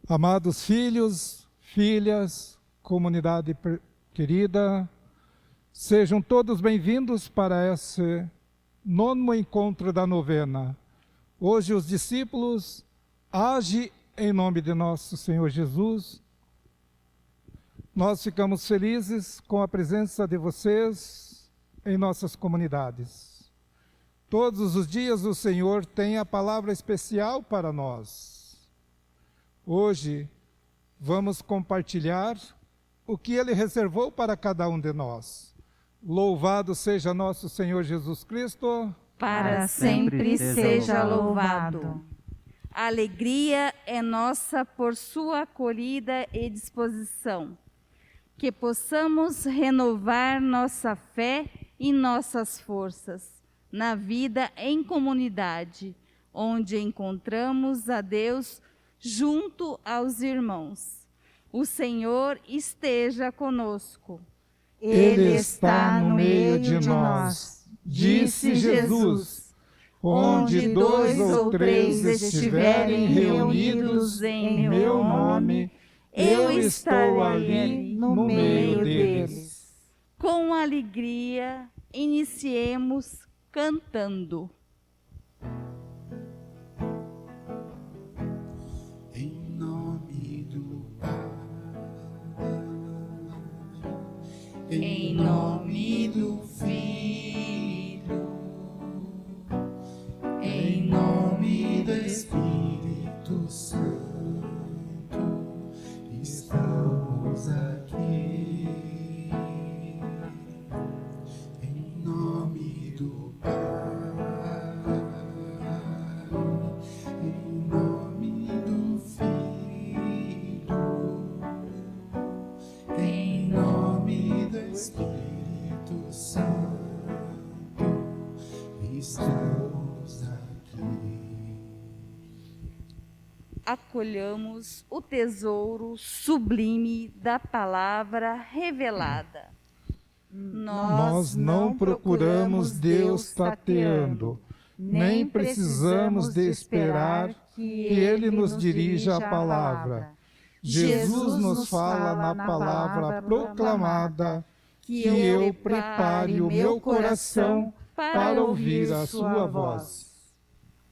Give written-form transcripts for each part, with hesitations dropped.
Amados filhos, filhas, comunidade querida, sejam todos bem-vindos para esse 9º encontro da novena. Hoje os discípulos agem em nome de nosso Senhor Jesus. Nós ficamos felizes com a presença de vocês em nossas comunidades. Todos os dias o Senhor tem a palavra especial para nós. Hoje vamos compartilhar o que Ele reservou para cada um de nós. Louvado seja nosso Senhor Jesus Cristo. Para sempre seja louvado. A alegria é nossa por sua acolhida e disposição. Que possamos renovar nossa fé e nossas forças na vida em comunidade, onde encontramos a Deus junto aos irmãos. O Senhor esteja conosco. Ele está no meio de nós, disse Jesus. Onde 2 ou 3 estiverem reunidos em meu nome, eu estou ali no meio deles. Com alegria, iniciemos cantando. Em nome do Filho, em nome do Espírito Santo, estamos aqui. Em nome do Pai, em nome do Filho, em nome do Espírito Santo, estamos aqui. Acolhamos o tesouro sublime da palavra revelada. Nós não procuramos Deus tateando, nem precisamos de esperar que Ele nos dirija a palavra. Jesus nos fala na palavra proclamada, que eu prepare o meu coração para ouvir a sua voz.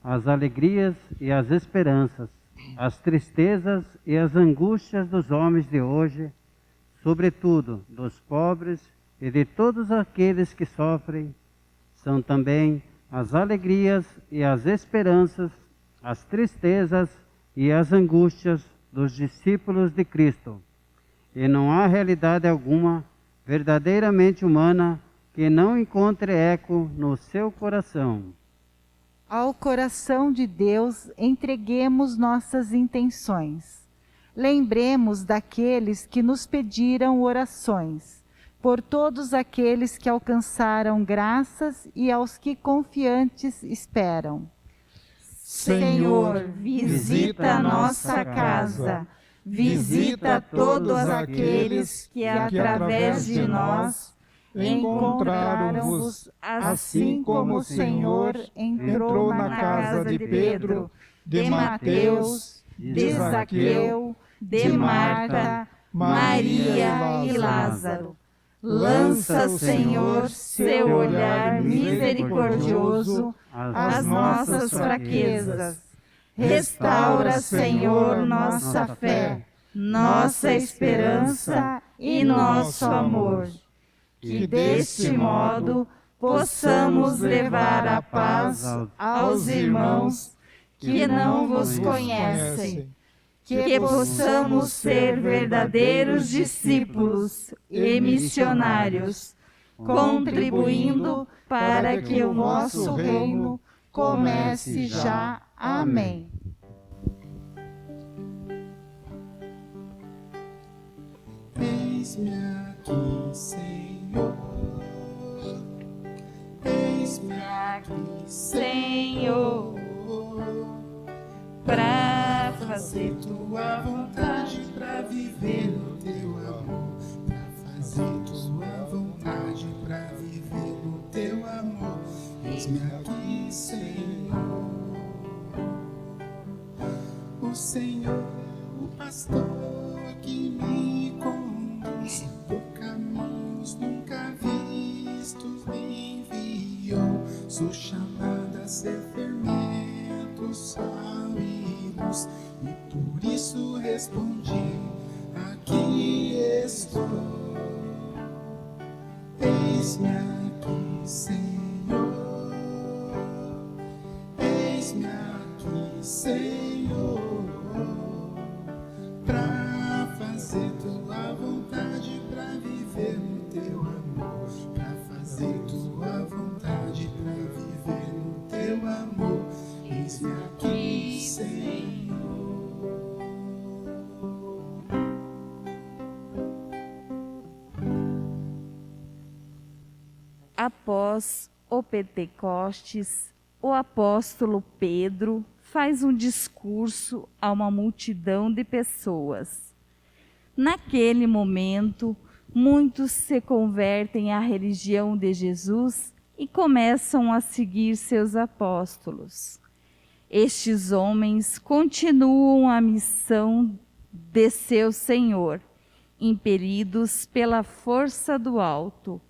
As alegrias e as esperanças, as tristezas e as angústias dos homens de hoje, sobretudo dos pobres e de todos aqueles que sofrem, são também as alegrias e as esperanças, as tristezas e as angústias dos discípulos de Cristo. E não há realidade alguma verdadeiramente humana que não encontre eco no seu coração. Ao coração de Deus entreguemos nossas intenções. Lembremos daqueles que nos pediram orações, por todos aqueles que alcançaram graças e aos que confiantes esperam. Senhor, visita a nossa casa, visita todos aqueles que através de nós encontraram-vos, assim como o Senhor entrou na casa de Pedro, de Mateus, de Zaqueu, de Marta, Maria e Lázaro. Lança, Senhor, seu olhar misericordioso às nossas fraquezas. Restaura, Senhor, nossa fé, nossa esperança e nosso amor. Que deste modo possamos levar a paz aos irmãos que não vos conhecem. Que possamos ser verdadeiros discípulos e missionários, contribuindo para que o nosso reino comece já. Amém. Eis-me aqui, Senhor. Eis-me aqui, Senhor, para fazer tua vontade, para viver no teu amor, para fazer tua vontade, para viver no teu amor. Eis-me aqui, Senhor. O Senhor é o pastor que me conduz por caminhos nunca vistos, me enviou. Sou chamada a ser fermento, sal e luz, e por isso respondi: aqui estou. Eis-me aqui, Senhor. Eis-me aqui, Senhor, pra fazer tua vontade, pra viver no teu amor, pra fazer tua vontade, pra viver no teu amor. Eis-me aqui, Senhor. Após o Pentecostes, o apóstolo Pedro faz um discurso a uma multidão de pessoas. Naquele momento, muitos se convertem à religião de Jesus e começam a seguir seus apóstolos. Estes homens continuam a missão de seu Senhor, impelidos pela força do alto.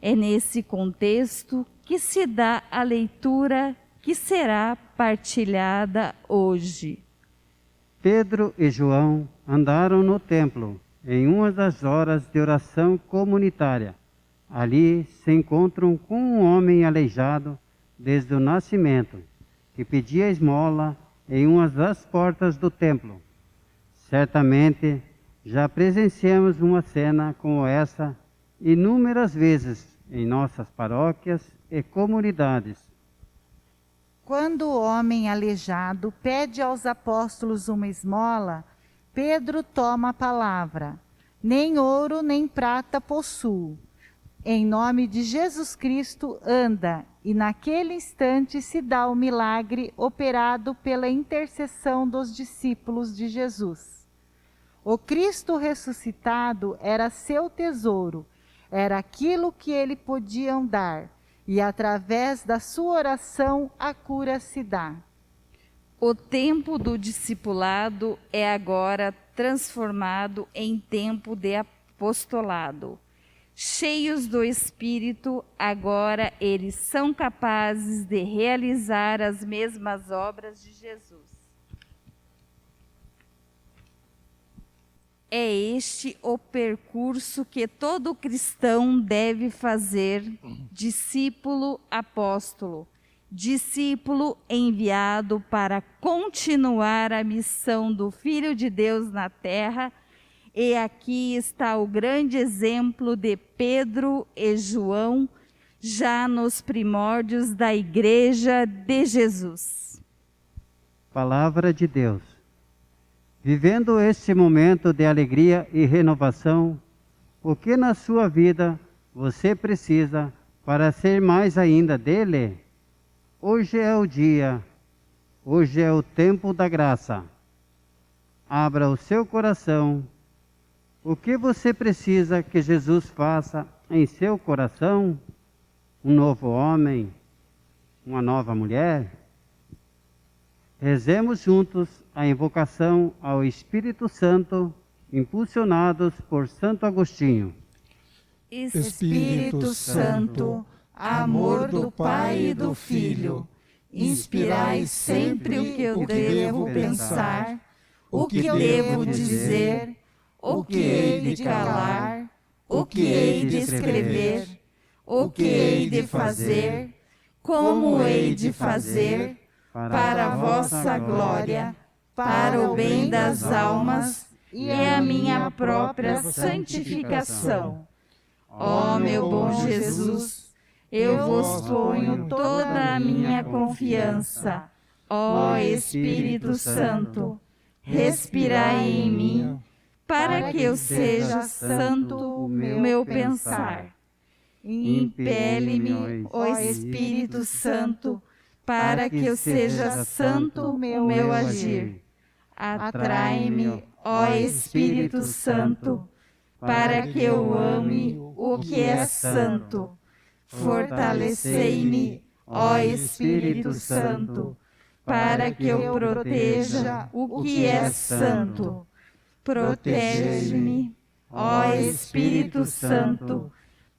É nesse contexto que se dá a leitura que será partilhada hoje. Pedro e João andaram no templo em uma das horas de oração comunitária. Ali se encontram com um homem aleijado desde o nascimento, que pedia esmola em uma das portas do templo. Certamente já presenciamos uma cena como essa inúmeras vezes em nossas paróquias e comunidades. Quando o homem aleijado pede aos apóstolos uma esmola, Pedro toma a palavra: nem ouro nem prata possuo. Em nome de Jesus Cristo anda, e naquele instante se dá o milagre operado pela intercessão dos discípulos de Jesus. O Cristo ressuscitado era seu tesouro, era aquilo que ele podiam dar, e através da sua oração a cura se dá. O tempo do discipulado é agora transformado em tempo de apostolado. Cheios do Espírito, agora eles são capazes de realizar as mesmas obras de Jesus. É este o percurso que todo cristão deve fazer: discípulo apóstolo, discípulo enviado para continuar a missão do Filho de Deus na terra. E aqui está o grande exemplo de Pedro e João, já nos primórdios da Igreja de Jesus. Palavra de Deus. Vivendo este momento de alegria e renovação, o que na sua vida você precisa para ser mais ainda dele? Hoje é o dia, hoje é o tempo da graça. Abra o seu coração. O que você precisa que Jesus faça em seu coração? Um novo homem? Uma nova mulher? Rezemos juntos a invocação ao Espírito Santo, impulsionados por Santo Agostinho. Espírito Santo, amor do Pai e do Filho, inspirai sempre o que eu devo pensar, o que eu devo dizer, o que hei de calar, o que hei de escrever, o que hei de fazer, como hei de fazer, para a vossa glória, para o bem das almas e a minha própria santificação. Ó meu bom Jesus, eu vos ponho toda a minha confiança. Ó Espírito Santo, respirai em mim, para que eu seja santo o meu pensar. Impele-me, ó Espírito Santo, para que eu seja santo o meu agir. Atrai-me, ó Espírito Santo, para que eu ame o que é santo. Fortalecei-me, ó Espírito Santo, para que eu proteja o que é santo. Protege-me, ó Espírito Santo,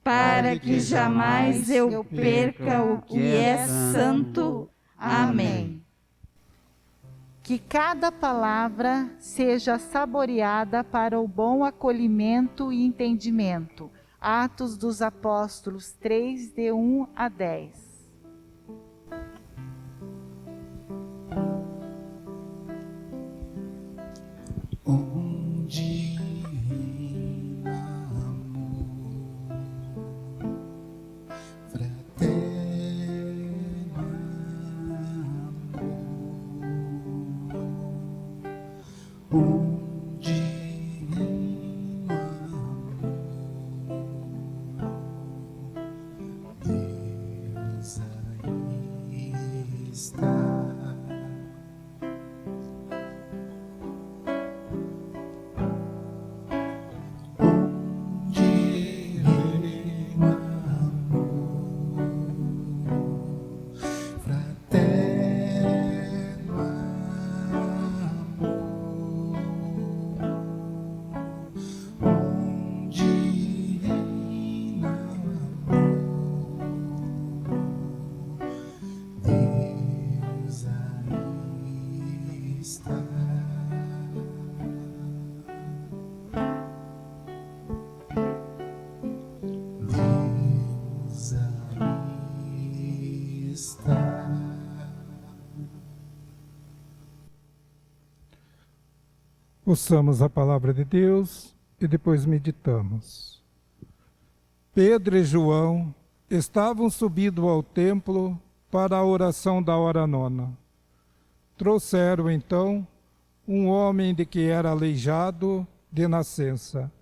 para que jamais eu perca o que é santo. Amém. Que cada palavra seja saboreada para o bom acolhimento e entendimento. Atos dos Apóstolos 3, de 1 a 10. Onde reina amor, fraterno amor, onde reina amor, Deus aí está. Ouçamos a palavra de Deus e depois meditamos. Pedro e João estavam subindo ao templo para a oração da hora nona. Trouxeram então um homem de que era aleijado de nascença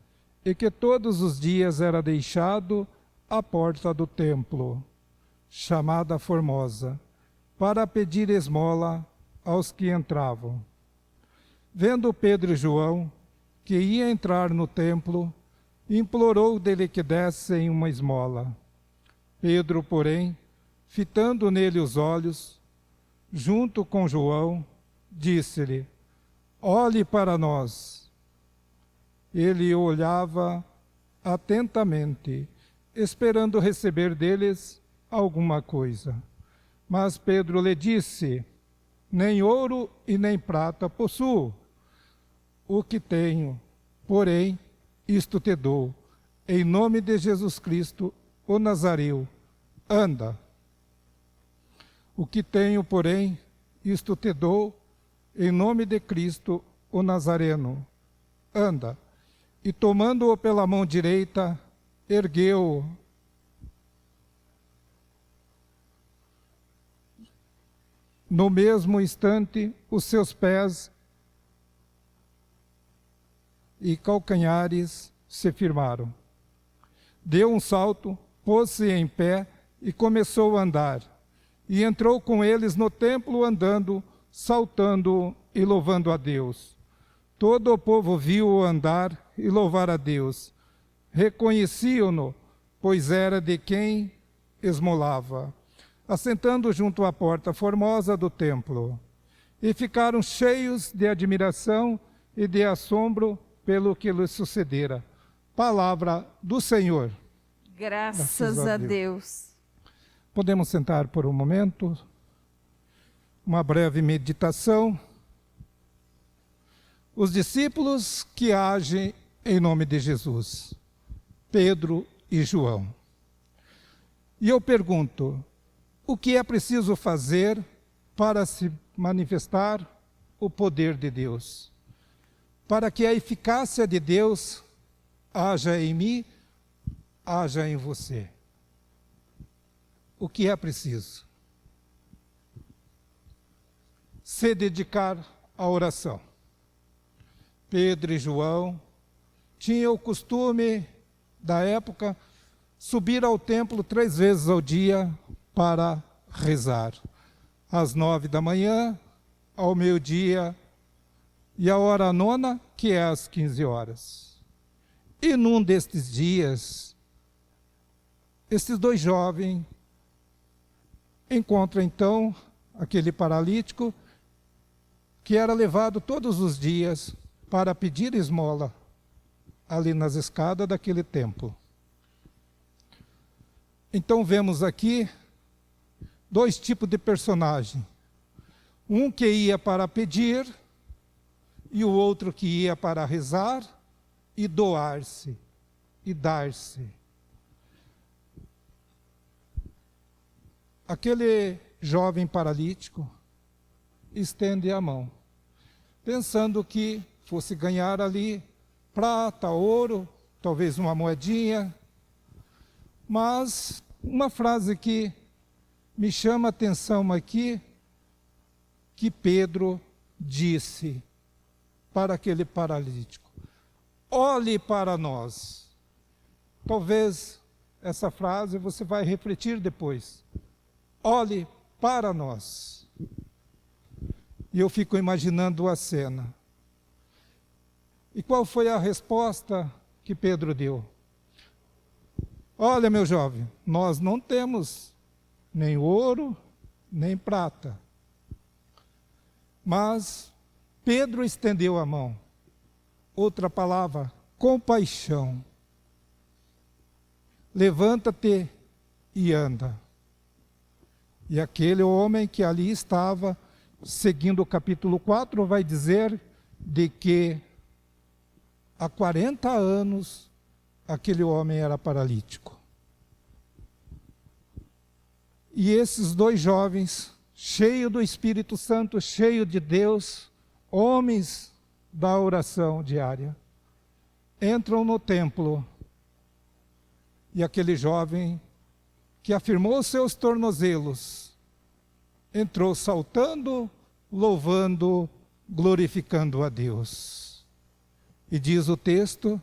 e que todos os dias era deixado à porta do templo, chamada Formosa, para pedir esmola aos que entravam. Vendo Pedro e João, que ia entrar no templo, implorou dele que dessem uma esmola. Pedro, porém, fitando nele os olhos, junto com João, disse-lhe: olhe para nós. Ele olhava atentamente, esperando receber deles alguma coisa. Mas Pedro lhe disse: nem ouro e nem prata possuo. O que tenho, porém, isto te dou. Em nome de Jesus Cristo, o Nazareu, anda. O que tenho, porém, isto te dou. Em nome de Cristo, o Nazareno, anda. E tomando-o pela mão direita, ergueu-o. No mesmo instante, os seus pés e calcanhares se firmaram. Deu um salto, pôs-se em pé e começou a andar. E entrou com eles no templo andando, saltando e louvando a Deus. Todo o povo viu-o andar e louvar a Deus. Reconheciam-no, pois era de quem esmolava, assentando junto à porta formosa do templo. E ficaram cheios de admiração e de assombro pelo que lhe sucedera. Palavra do Senhor. Graças a Deus. Podemos sentar por um momento. Uma breve meditação. Os discípulos que agem em nome de Jesus. Pedro e João. E eu pergunto, o que é preciso fazer para se manifestar o poder de Deus? Para que a eficácia de Deus haja em mim, haja em você. O que é preciso? Se dedicar à oração. Pedro e João tinham o costume da época subir ao templo 3 vezes ao dia para rezar. Às 9 da manhã, ao meio-dia e a hora nona, que é às 15 horas. E num destes dias, esses dois jovens encontram então aquele paralítico que era levado todos os dias para pedir esmola ali nas escadas daquele templo. Então vemos aqui dois tipos de personagem. Um que ia para pedir e o outro que ia para rezar e doar-se e dar-se. Aquele jovem paralítico estende a mão, pensando que fosse ganhar ali prata, ouro, talvez uma moedinha. Mas uma frase que me chama a atenção aqui, que Pedro disse para aquele paralítico: olhe para nós. Talvez essa frase você vai refletir depois. Olhe para nós. E eu fico imaginando a cena. E qual foi a resposta que Pedro deu? Olha, meu jovem, nós não temos nem ouro, nem prata. Mas Pedro estendeu a mão. Outra palavra, compaixão. Levanta-te e anda. E aquele homem que ali estava, seguindo o capítulo 4, vai dizer de que há 40 anos aquele homem era paralítico. E esses dois jovens, cheios do Espírito Santo, cheios de Deus, homens da oração diária, entram no templo. E aquele jovem que afirmou seus tornozelos, entrou saltando, louvando, glorificando a Deus. E diz o texto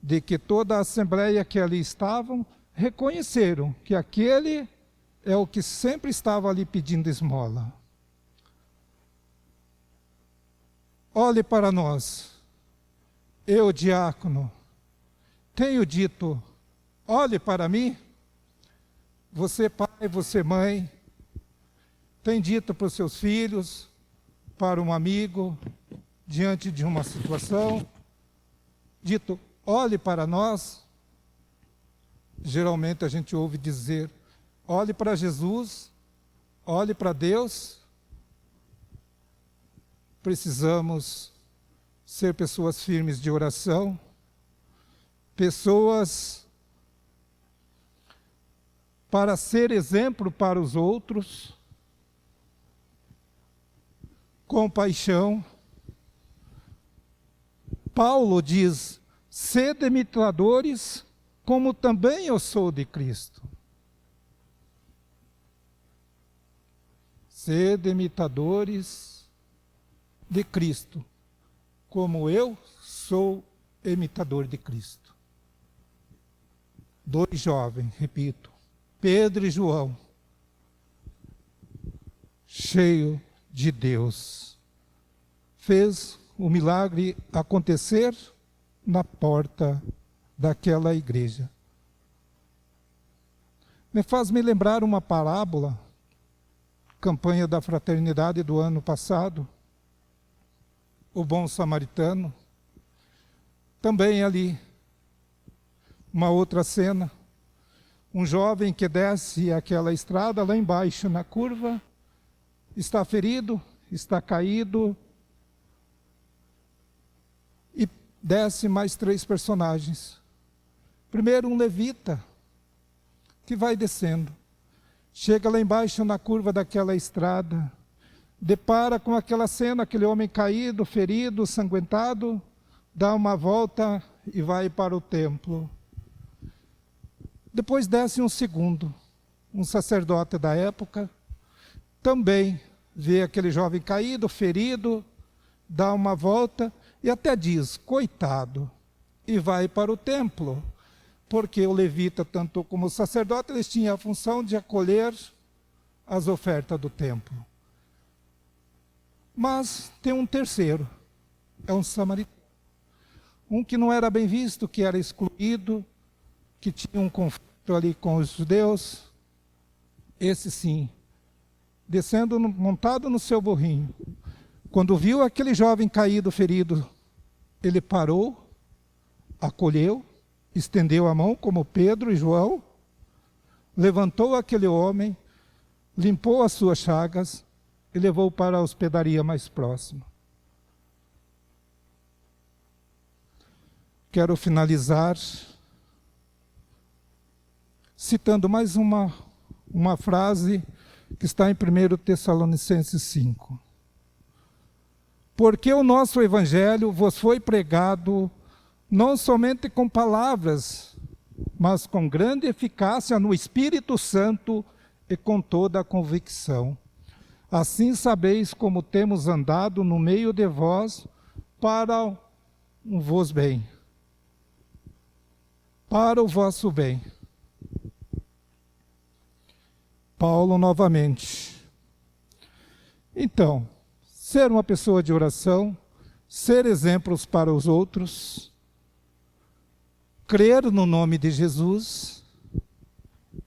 de que toda a assembleia que ali estavam reconheceram que aquele é o que sempre estava ali pedindo esmola. Olhe para nós. Eu, diácono, tenho dito, olhe para mim. Você, pai, você, mãe, tem dito para os seus filhos, para um amigo, diante de uma situação, dito, olhe para nós. Geralmente a gente ouve dizer, olhe para Jesus, olhe para Deus. Precisamos ser pessoas firmes de oração, pessoas para ser exemplo para os outros, compaixão. Paulo diz, sede imitadores, como também eu sou de Cristo. Sede imitadores de Cristo, como eu sou imitador de Cristo. Dois jovens, repito, Pedro e João, cheio de Deus, fez o milagre acontecer na porta daquela igreja. Me faz me lembrar uma parábola, campanha da fraternidade do ano passado, o bom samaritano. Também ali, uma outra cena, um jovem que desce aquela estrada lá embaixo na curva, está ferido, está caído, e desce mais três personagens. Primeiro um levita, que vai descendo, chega lá embaixo na curva daquela estrada, depara com aquela cena, aquele homem caído, ferido, sanguentado, dá uma volta e vai para o templo. Depois desce um segundo, um sacerdote da época, também vê aquele jovem caído, ferido, dá uma volta e até diz, coitado, e vai para o templo. Porque o levita, tanto como o sacerdote, eles tinham a função de acolher as ofertas do templo. Mas tem um terceiro, é um samaritano. um que não era bem visto, que era excluído, que tinha um conflito ali com os judeus. Esse sim, descendo, montado no seu burrinho. Quando viu aquele jovem caído, ferido, ele parou, acolheu, estendeu a mão como Pedro e João, levantou aquele homem, limpou as suas chagas e levou para a hospedaria mais próxima. Quero finalizar citando mais uma frase que está em 1 Tessalonicenses 5. Porque o nosso evangelho vos foi pregado não somente com palavras, mas com grande eficácia no Espírito Santo e com toda a convicção. Assim sabeis como temos andado no meio de vós para o vos bem, para o vosso bem. Paulo novamente. Então, ser uma pessoa de oração, ser exemplos para os outros, crer no nome de Jesus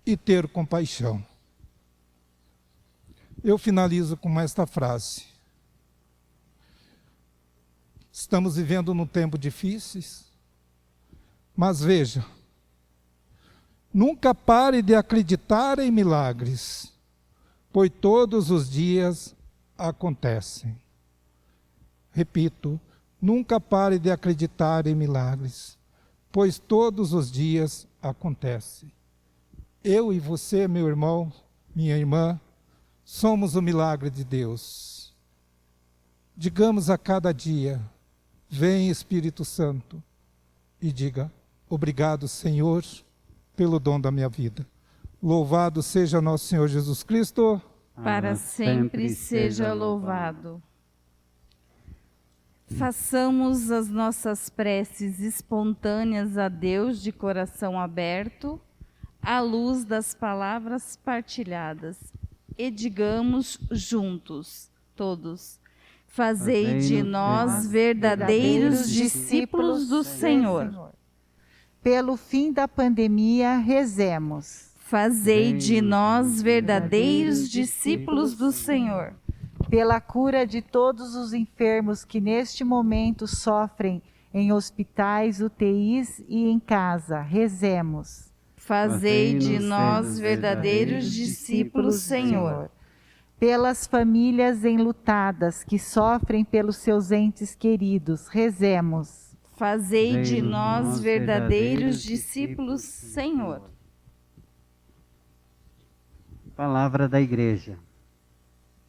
e ter compaixão. Eu finalizo com esta frase. Estamos vivendo num tempo difícil, mas veja, nunca pare de acreditar em milagres, pois todos os dias acontecem. Repito, nunca pare de acreditar em milagres, pois todos os dias acontecem. Eu e você, meu irmão, minha irmã, somos o milagre de Deus. Digamos a cada dia, vem Espírito Santo, e diga, obrigado, Senhor, pelo dom da minha vida. Louvado seja nosso Senhor Jesus Cristo. Para sempre seja louvado. Façamos as nossas preces espontâneas a Deus de coração aberto, à luz das palavras partilhadas. E digamos juntos, todos, fazei de nós verdadeiros discípulos do Senhor. Pelo fim da pandemia, rezemos. Fazei de nós verdadeiros discípulos do Senhor. Pela cura de todos os enfermos que neste momento sofrem em hospitais, UTIs e em casa, rezemos. Fazei de nós verdadeiros discípulos, Senhor. Pelas famílias enlutadas que sofrem pelos seus entes queridos, rezemos. Fazei de nós verdadeiros discípulos, Senhor. Palavra da Igreja.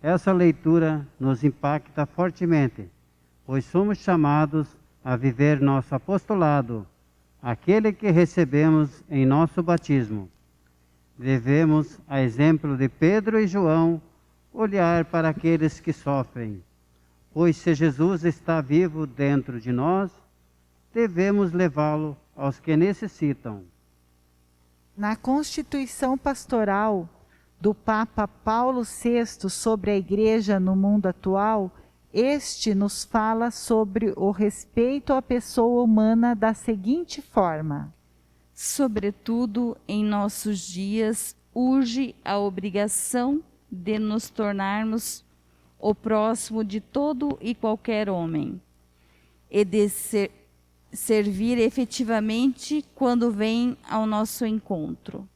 Essa leitura nos impacta fortemente, pois somos chamados a viver nosso apostolado, aquele que recebemos em nosso batismo. Devemos, a exemplo de Pedro e João, olhar para aqueles que sofrem, pois se Jesus está vivo dentro de nós, devemos levá-lo aos que necessitam. Na Constituição Pastoral do Papa Paulo VI sobre a Igreja no mundo atual, este nos fala sobre o respeito à pessoa humana da seguinte forma: sobretudo em nossos dias, urge a obrigação de nos tornarmos o próximo de todo e qualquer homem, e de servir efetivamente quando vem ao nosso encontro,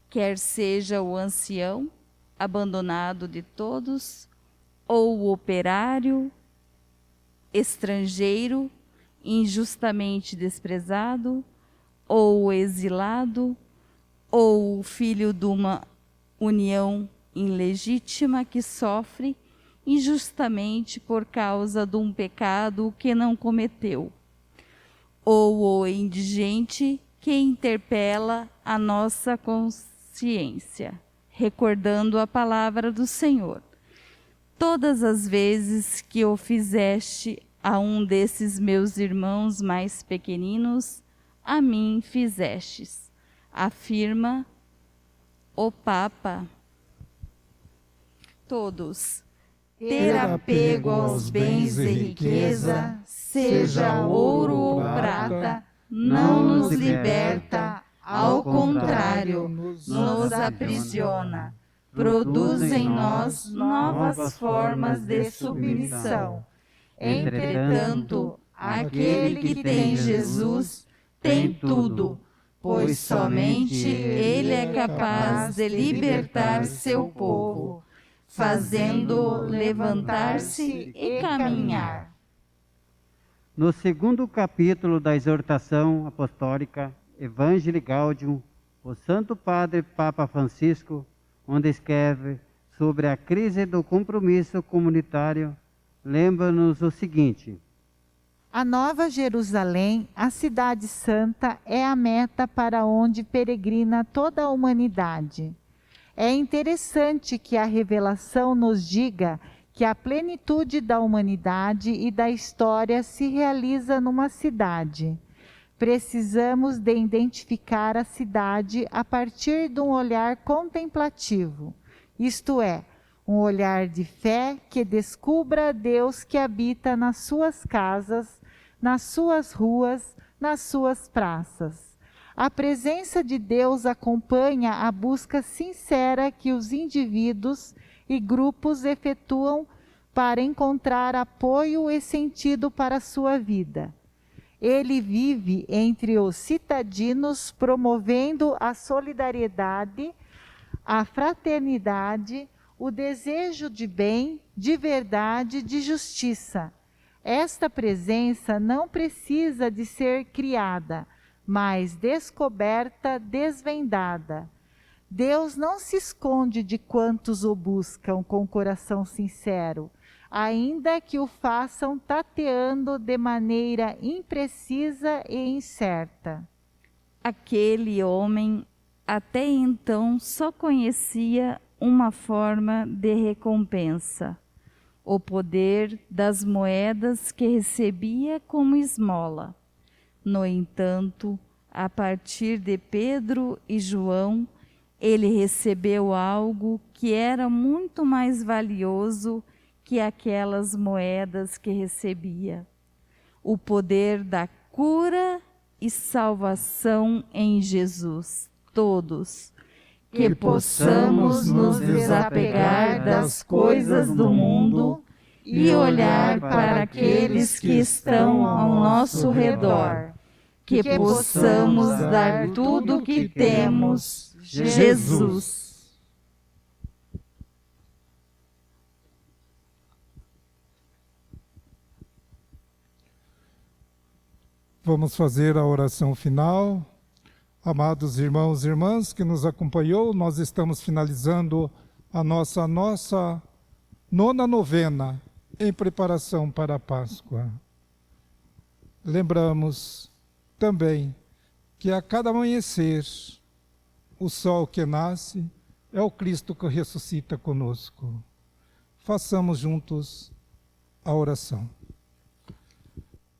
quer seja o ancião, abandonado de todos, ou o operário, estrangeiro, injustamente desprezado, ou o exilado, ou o filho de uma união ilegítima que sofre injustamente por causa de um pecado que não cometeu, ou o indigente que interpela a nossa consciência, recordando a palavra do Senhor. Todas as vezes que o fizeste a um desses meus irmãos mais pequeninos, a mim fizestes, afirma o Papa. Todos, ter apego aos bens e riqueza, seja ouro ou prata, não nos liberta, ao contrário, nos aprisiona. Produz em nós novas formas de submissão. Entretanto, aquele que tem Jesus tem tudo, pois somente Ele é capaz de libertar seu povo, fazendo levantar-se e caminhar. No segundo capítulo da exortação apostólica Evangelii Gaudium, o Santo Padre Papa Francisco, onde escreve sobre a crise do compromisso comunitário, lembra-nos o seguinte: a Nova Jerusalém, a Cidade Santa, é a meta para onde peregrina toda a humanidade. É interessante que a revelação nos diga que a plenitude da humanidade e da história se realiza numa cidade. Precisamos de identificar a cidade a partir de um olhar contemplativo, isto é, um olhar de fé que descubra Deus que habita nas suas casas, nas suas ruas, nas suas praças. A presença de Deus acompanha a busca sincera que os indivíduos e grupos efetuam para encontrar apoio e sentido para a sua vida. Ele vive entre os cidadinos, promovendo a solidariedade, a fraternidade, o desejo de bem, de verdade, de justiça. Esta presença não precisa de ser criada, mas descoberta, desvendada. Deus não se esconde de quantos o buscam com coração sincero, ainda que o façam tateando de maneira imprecisa e incerta. Aquele homem até então só conhecia uma forma de recompensa, o poder das moedas que recebia como esmola. No entanto, a partir de Pedro e João, ele recebeu algo que era muito mais valioso que aquelas moedas que recebia: o poder da cura e salvação em Jesus. Todos, que possamos nos desapegar das coisas do mundo e olhar para aqueles que estão ao nosso redor, que possamos dar tudo o que temos, Jesus. Vamos fazer a oração final. Amados irmãos e irmãs que nos acompanhou, nós estamos finalizando a nossa nona novena em preparação para a Páscoa. Lembramos também que a cada amanhecer, o sol que nasce é o Cristo que ressuscita conosco. Façamos juntos a oração.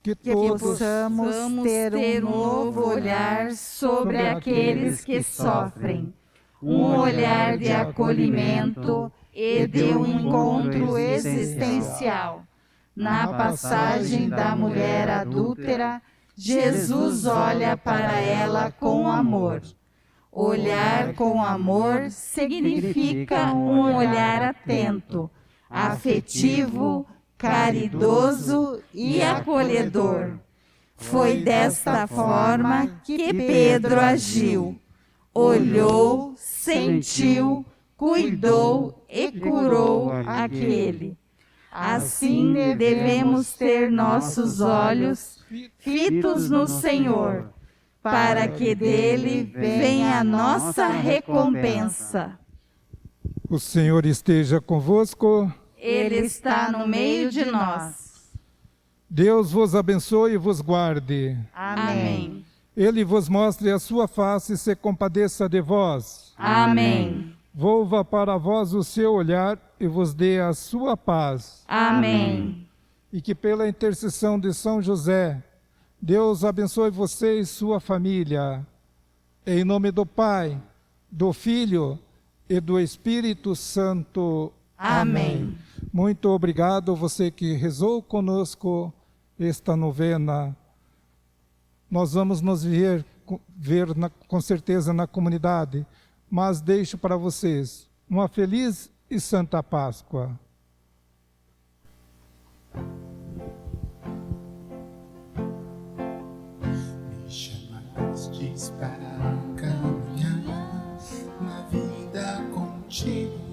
Que possamos ter um novo olhar sobre aqueles que sofrem, um olhar de acolhimento e de um encontro existencial. Na passagem da mulher adúltera, Jesus olha para ela com amor. Olhar com amor significa um olhar atento, afetivo, caridoso e acolhedor. Foi desta forma que Pedro agiu. Olhou, sentiu, cuidou e curou aquele. Assim devemos ter nossos olhos fitos no Senhor, para que dele venha a nossa recompensa. O Senhor esteja convosco. Ele está no meio de nós. Deus vos abençoe e vos guarde. Amém. Ele vos mostre a sua face e se compadeça de vós. Amém. Volva para vós o seu olhar e vos dê a sua paz. Amém. E que pela intercessão de São José, Deus abençoe você e sua família. Em nome do Pai, do Filho e do Espírito Santo. Amém. Muito obrigado você que rezou conosco esta novena. Nós vamos nos ver com certeza na comunidade, mas deixo para vocês uma feliz e santa Páscoa. Me chamastes para caminhar na vida contigo.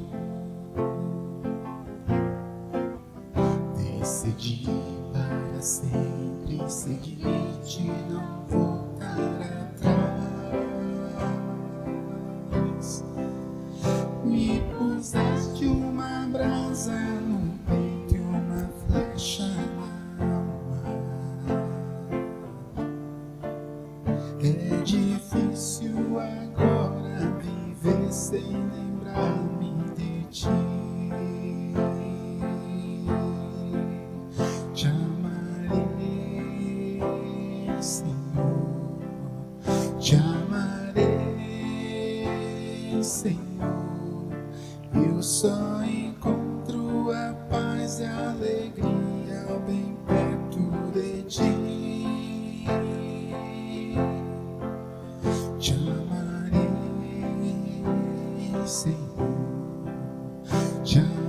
Decidi para sempre seguir-te, não voltar atrás. Me puseste uma brasa no peito e uma flecha na alma. É difícil agora viver sem lembrar-me de ti. Te amarei, Senhor. Te amarei, Senhor. Eu só encontro a paz e a alegria bem perto de ti. Te amarei, Senhor. Te amarei.